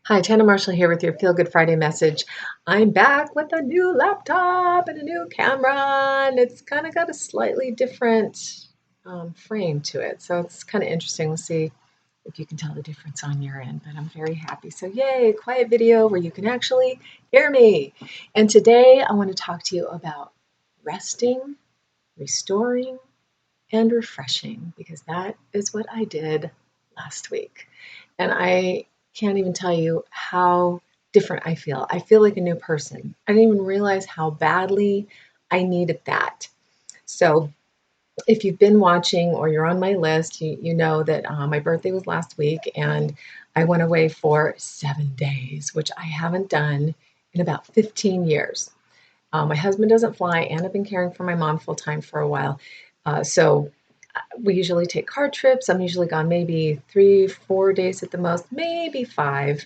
Hi, Tanna Marshall here with your Feel Good Friday message. I'm back with a new laptop and a new camera, and it's kind of got a slightly different frame to it. So it's kind of interesting. We'll see if you can tell the difference on your end, but I'm very happy. So yay, quiet video where you can actually hear me. And today I want to talk to you about resting, restoring, and refreshing, because that is what I did last week. And I can't even tell you how different I feel. I feel like a new person. I didn't even realize how badly I needed that. So, if you've been watching or you're on my list, you know that my birthday was last week and I went away for 7 days, which I haven't done in about 15 years. My husband doesn't fly, and I've been caring for my mom full time for a while. So we usually take car trips. I'm usually gone maybe 3, 4 days at the most, maybe 5.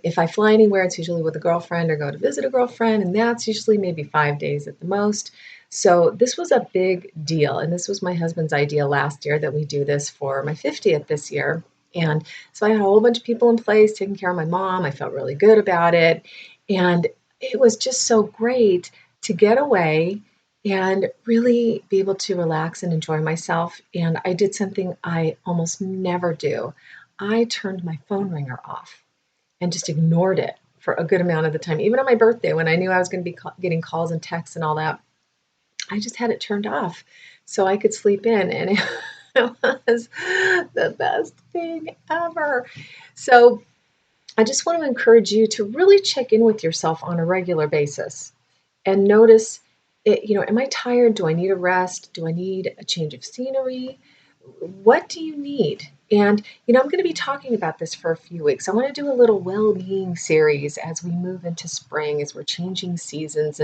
If I fly anywhere, it's usually with a girlfriend or go to visit a girlfriend, and that's usually maybe 5 days at the most. So this was a big deal, and this was my husband's idea last year that we do this for my 50th this year. And so I had a whole bunch of people in place taking care of my mom. I felt really good about it, and it was just so great to get away and really be able to relax and enjoy myself. And I did something I almost never do. I turned my phone ringer off and just ignored it for a good amount of the time. Even on my birthday, when I knew I was going to be getting calls and texts and all that, I just had it turned off so I could sleep in. And it was the best thing ever. So I just want to encourage you to really check in with yourself on a regular basis and notice it, am I tired? Do I need a rest? Do I need a change of scenery? What do you need? And I'm going to be talking about this for a few weeks. I want to do a little well-being series as we move into spring, as we're changing seasons,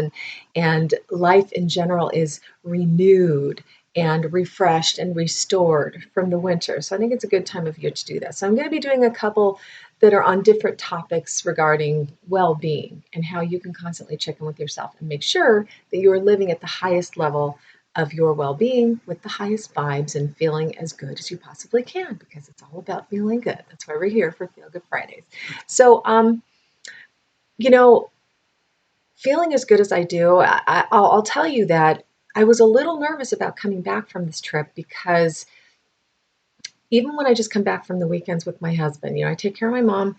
and life in general is renewed and refreshed and restored from the winter. So I think it's a good time of year to do that. So I'm going to be doing a couple that are on different topics regarding well-being and how you can constantly check in with yourself and make sure that you are living at the highest level of your well-being with the highest vibes and feeling as good as you possibly can, because it's all about feeling good. That's why we're here for Feel Good Fridays. So, you know, feeling as good as I do, I'll tell you that I was a little nervous about coming back from this trip because even when I just come back from the weekends with my husband, I take care of my mom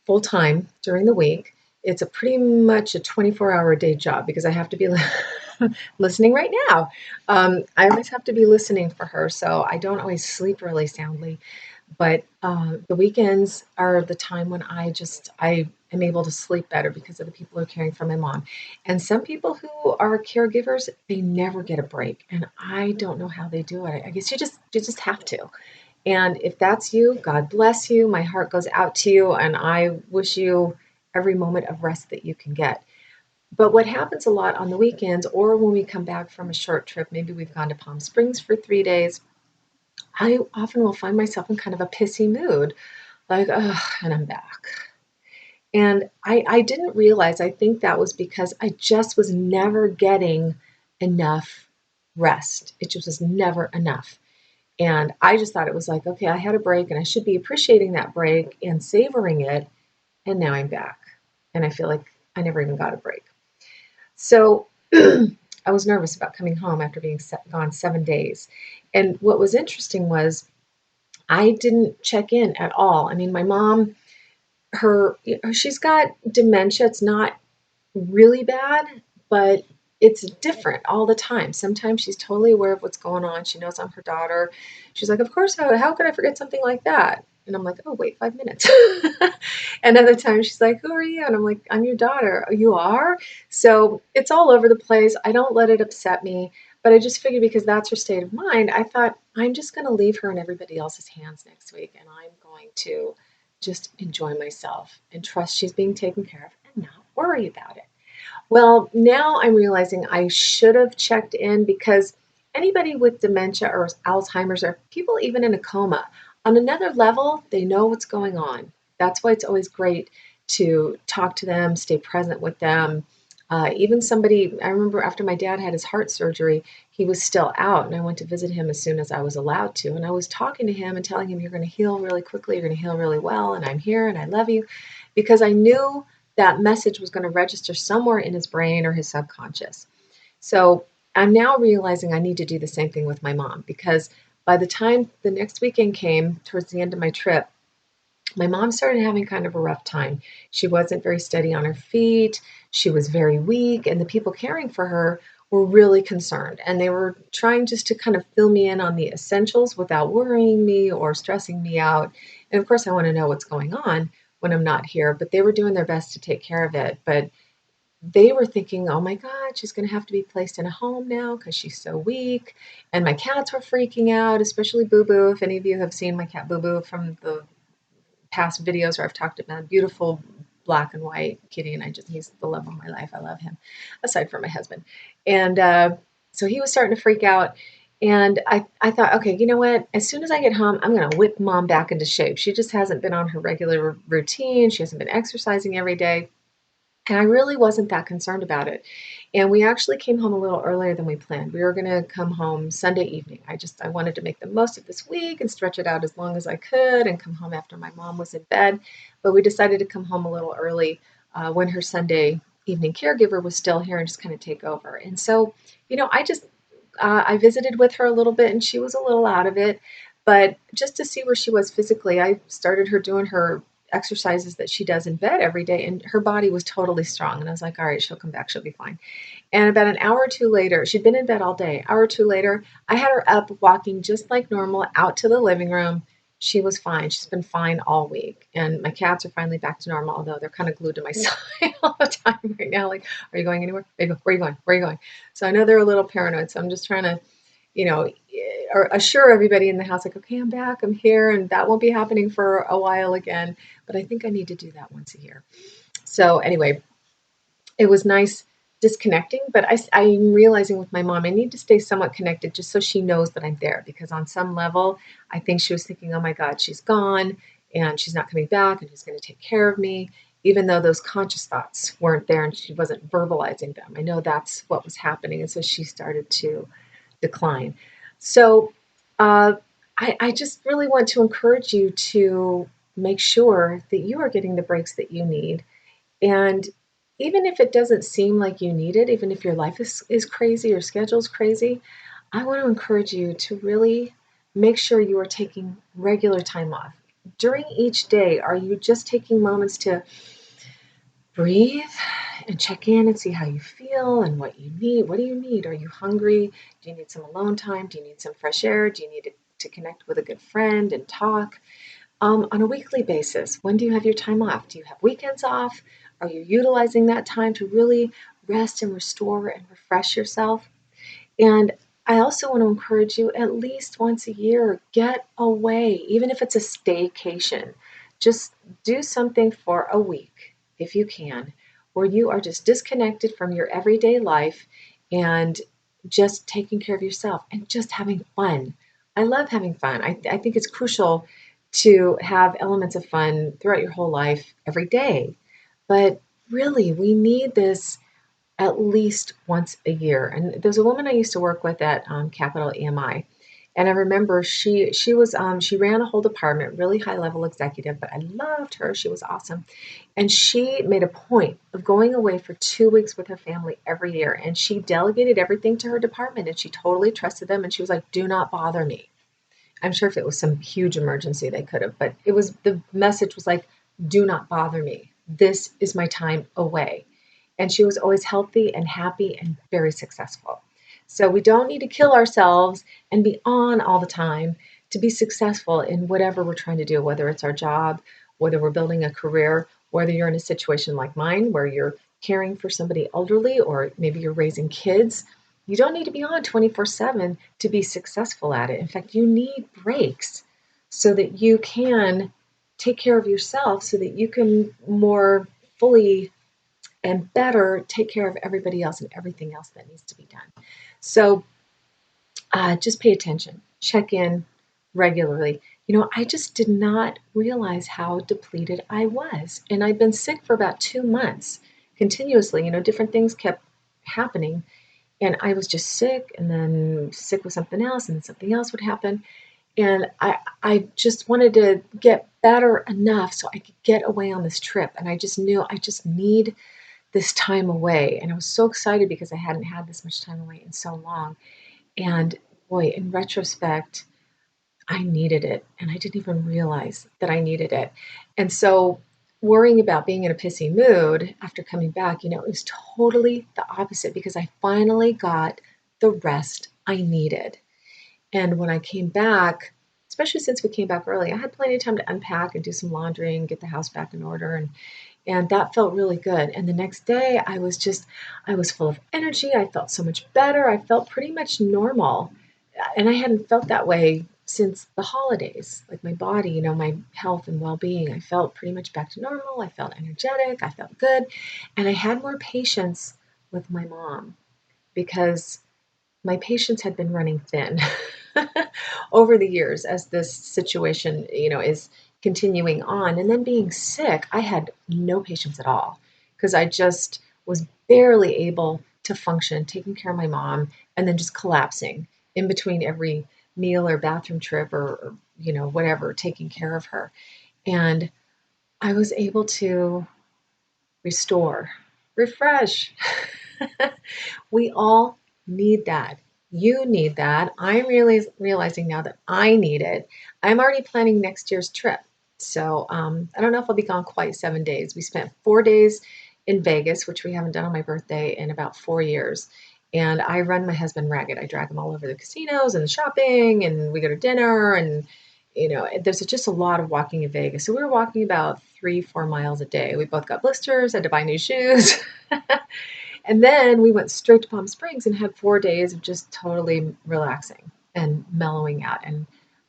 full time during the week. It's a pretty much a 24-hour a day job because I have to be listening right now. I always have to be listening for her, so I don't always sleep really soundly. But the weekends are the time when I am able to sleep better because of the people who are caring for my mom. And some people who are caregivers, they never get a break, and I don't know how they do it. I guess you just have to. And if that's you, God bless you. My heart goes out to you, and I wish you every moment of rest that you can get. But what happens a lot on the weekends, or when we come back from a short trip, maybe we've gone to Palm Springs for 3 days, I often will find myself in kind of a pissy mood, like, oh, and I'm back. And I didn't realize, I think that was because I just was never getting enough rest. It just was never enough. And I just thought it was like, okay, I had a break and I should be appreciating that break and savoring it. And now I'm back. And I feel like I never even got a break. So I was nervous about coming home after being gone 7 days. And what was interesting was I didn't check in at all. I mean, my mom, she's got dementia. It's not really bad, but it's different all the time. Sometimes she's totally aware of what's going on. She knows I'm her daughter. She's like, of course, how could I forget something like that? And I'm like, oh, wait 5 minutes. And other times she's like, who are you? And I'm like, I'm your daughter. Oh, you are? So it's all over the place. I don't let it upset me. But I just figured because that's her state of mind, I thought I'm just going to leave her in everybody else's hands next week. And I'm going to just enjoy myself and trust she's being taken care of and not worry about it. Well, now I'm realizing I should have checked in because anybody with dementia or Alzheimer's or people even in a coma, on another level, they know what's going on. That's why it's always great to talk to them, stay present with them, Even somebody, I remember after my dad had his heart surgery, he was still out, and I went to visit him as soon as I was allowed to. And I was talking to him and telling him, "You're going to heal really quickly, you're going to heal really well, and I'm here and I love you," because I knew that message was going to register somewhere in his brain or his subconscious. So I'm now realizing I need to do the same thing with my mom, because by the time the next weekend came, towards the end of my trip, my mom started having kind of a rough time. She wasn't very steady on her feet. She was very weak, and the people caring for her were really concerned. And they were trying just to kind of fill me in on the essentials without worrying me or stressing me out. And of course, I want to know what's going on when I'm not here, but they were doing their best to take care of it. But they were thinking, oh my God, she's going to have to be placed in a home now because she's so weak. And my cats were freaking out, especially Boo Boo. If any of you have seen my cat Boo Boo from the past videos where I've talked about beautiful black and white kitty, and he's the love of my life. I love him, aside from my husband. And so he was starting to freak out. And I thought, okay, you know what? As soon as I get home, I'm going to whip mom back into shape. She just hasn't been on her regular routine. She hasn't been exercising every day. And I really wasn't that concerned about it. And we actually came home a little earlier than we planned. We were going to come home Sunday evening. I wanted to make the most of this week and stretch it out as long as I could and come home after my mom was in bed. But we decided to come home a little early when her Sunday evening caregiver was still here and just kind of take over. And so, I visited with her a little bit and she was a little out of it. But just to see where she was physically, I started her doing her exercises that she does in bed every day, and her body was totally strong. And I was like, all right, she'll come back, she'll be fine. And about an hour or two later, she'd been in bed all day. Hour or two later, I had her up walking just like normal out to the living room. She was fine. She's been fine all week. And my cats are finally back to normal, although they're kind of glued to my side all the time right now. Like, are you going anywhere? Where are you going? Where are you going? So I know they're a little paranoid. So I'm just trying to, or assure everybody in the house, like, okay, I'm back, I'm here, and that won't be happening for a while again. But I think I need to do that once a year. So anyway, it was nice disconnecting, but I'm realizing with my mom, I need to stay somewhat connected just so she knows that I'm there, because on some level, I think she was thinking, oh my God, she's gone and she's not coming back and who's going to take care of me, even though those conscious thoughts weren't there and she wasn't verbalizing them. I know that's what was happening. And so she started to decline. So uh, I just really want to encourage you to make sure that you are getting the breaks that you need, and even if it doesn't seem like you need it, even if your life is crazy, your schedule's crazy, I want to encourage you to really make sure you are taking regular time off. During each day, are you just taking moments to breathe and check in and see how you feel and what you need? What do you need? Are you hungry? Do you need some alone time? Do you need some fresh air? Do you need to connect with a good friend and talk? On a weekly basis, when do you have your time off? Do you have weekends off? Are you utilizing that time to really rest and restore and refresh yourself? And I also want to encourage you, at least once a year, get away, even if it's a staycation. Just do something for a week, if you can, where you are just disconnected from your everyday life and just taking care of yourself and just having fun. I love having fun. I think it's crucial to have elements of fun throughout your whole life every day. But really, we need this at least once a year. And there's a woman I used to work with at Capital EMI, and I remember she ran a whole department, really high level executive, but I loved her. She was awesome, and she made a point of going away for 2 weeks with her family every year. And she delegated everything to her department, and she totally trusted them. And she was like, "Do not bother me." I'm sure if it was some huge emergency, they could have, but it was the message was like, "Do not bother me. This is my time away." And she was always healthy and happy and very successful. So we don't need to kill ourselves and be on all the time to be successful in whatever we're trying to do, whether it's our job, whether we're building a career, whether you're in a situation like mine where you're caring for somebody elderly, or maybe you're raising kids. You don't need to be on 24/7 to be successful at it. In fact, you need breaks so that you can take care of yourself, so that you can more fully and better take care of everybody else and everything else that needs to be done. So just pay attention, check in regularly. I just did not realize how depleted I was. And I've been sick for about 2 months. continuously, different things kept happening. And I was just sick and then sick with something else and then something else would happen. And I just wanted to get better enough so I could get away on this trip. And I just knew I just need this time away. And I was so excited because I hadn't had this much time away in so long. And boy, in retrospect, I needed it. And I didn't even realize that I needed it. And so worrying about being in a pissy mood after coming back, it was totally the opposite because I finally got the rest I needed. And when I came back, especially since we came back early, I had plenty of time to unpack and do some laundry and get the house back in order. And that felt really good. And the next day, I was full of energy. I felt so much better. I felt pretty much normal. And I hadn't felt that way since the holidays. Like my body, my health and well being, I felt pretty much back to normal. I felt energetic. I felt good. And I had more patience with my mom because my patience had been running thin over the years as this situation, is continuing on. And then being sick, I had no patience at all because I just was barely able to function, taking care of my mom, and then just collapsing in between every meal or bathroom trip or whatever, taking care of her. And I was able to restore, refresh. We all need that. You need that. I'm really realizing now that I need it. I'm already planning next year's trip. So I don't know if I'll be gone quite 7 days. We spent 4 days in Vegas, which we haven't done on my birthday in about 4 years. And I run my husband ragged. I drag him all over the casinos and the shopping, and we go to dinner. And, there's just a lot of walking in Vegas. So we were walking about 3, 4 miles a day. We both got blisters, had to buy new shoes. And then we went straight to Palm Springs and had 4 days of just totally relaxing and mellowing out. And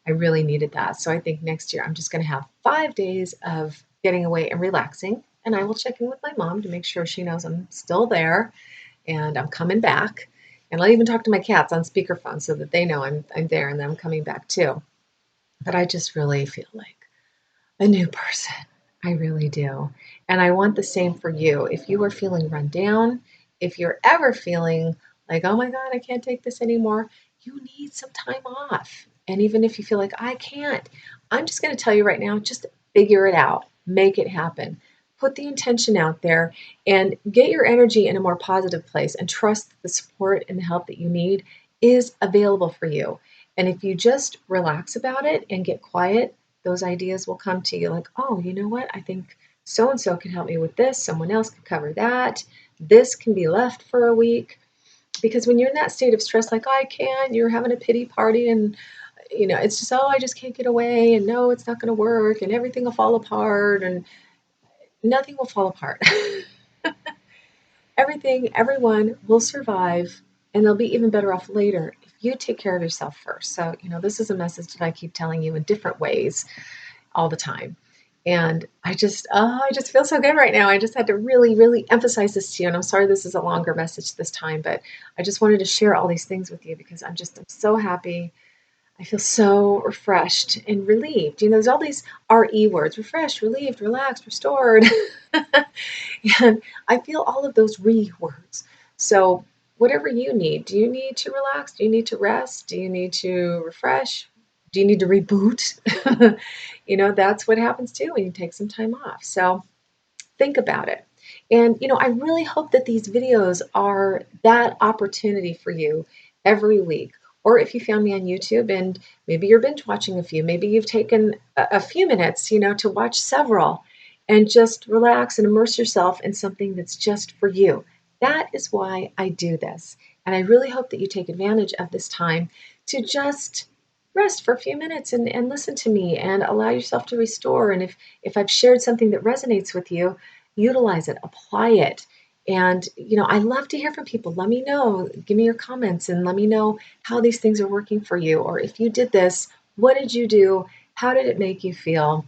I really needed that. So I think next year I'm just going to have 5 days of getting away and relaxing. And I will check in with my mom to make sure she knows I'm still there and I'm coming back. And I'll even talk to my cats on speakerphone so that they know I'm there and I'm coming back too. But I just really feel like a new person. I really do. And I want the same for you. If you are feeling run down, if you're ever feeling like, oh my God, I can't take this anymore, you need some time off. And even if you feel like, I can't, I'm just going to tell you right now, just figure it out, make it happen. Put the intention out there and get your energy in a more positive place and trust that the support and the help that you need is available for you. And if you just relax about it and get quiet, those ideas will come to you like, oh, you know what? I think so and so can help me with this. Someone else can cover that. This can be left for a week. Because when you're in that state of stress, like, I can't, you're having a pity party and, it's just, oh, I just can't get away. And no, it's not going to work. And everything will fall apart. And nothing will fall apart. Everyone will survive. And they'll be even better off later if you take care of yourself first. So, this is a message that I keep telling you in different ways all the time. And I just feel so good right now. I just had to really, really emphasize this to you. And I'm sorry this is a longer message this time, but I just wanted to share all these things with you because I'm so happy. I feel so refreshed and relieved. There's all these RE words: refreshed, relieved, relaxed, restored. And I feel all of those re words. So whatever you need, do you need to relax? Do you need to rest? Do you need to refresh? Do you need to reboot? That's what happens too when you take some time off. So think about it. And, I really hope that these videos are that opportunity for you every week. Or if you found me on YouTube and maybe you're binge watching a few, maybe you've taken a few minutes, to watch several and just relax and immerse yourself in something that's just for you. That is why I do this. And I really hope that you take advantage of this time to just rest for a few minutes and listen to me and allow yourself to restore. And if I've shared something that resonates with you, utilize it, apply it. And, I love to hear from people. Let me know, give me your comments and let me know how these things are working for you. Or if you did this, what did you do? How did it make you feel?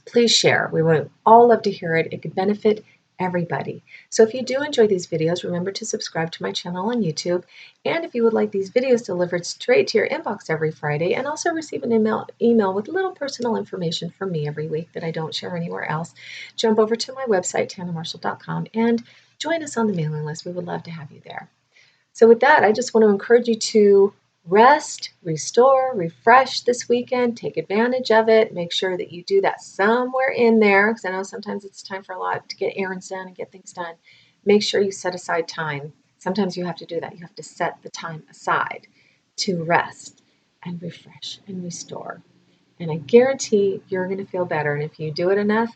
Please share. We would all love to hear it. It could benefit everybody. So if you do enjoy these videos, remember to subscribe to my channel on YouTube. And if you would like these videos delivered straight to your inbox every Friday and also receive an email with little personal information from me every week that I don't share anywhere else, jump over to my website, tannamarshall.com, and join us on the mailing list. We would love to have you there. So with that, I just want to encourage you to rest, restore, refresh this weekend. Take advantage of it. Make sure that you do that somewhere in there, because I know sometimes it's time for a lot to get errands done and get things done. Make sure you set aside time. Sometimes you have to do that. You have to set the time aside to rest and refresh and restore. And I guarantee you're going to feel better. And if you do it enough,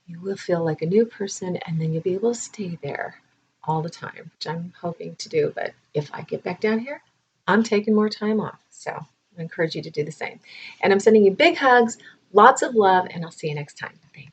you will feel like a new person, and then you'll be able to stay there all the time, which I'm hoping to do. But if I get back down here, I'm taking more time off. So I encourage you to do the same. And I'm sending you big hugs, lots of love, and I'll see you next time. Thanks.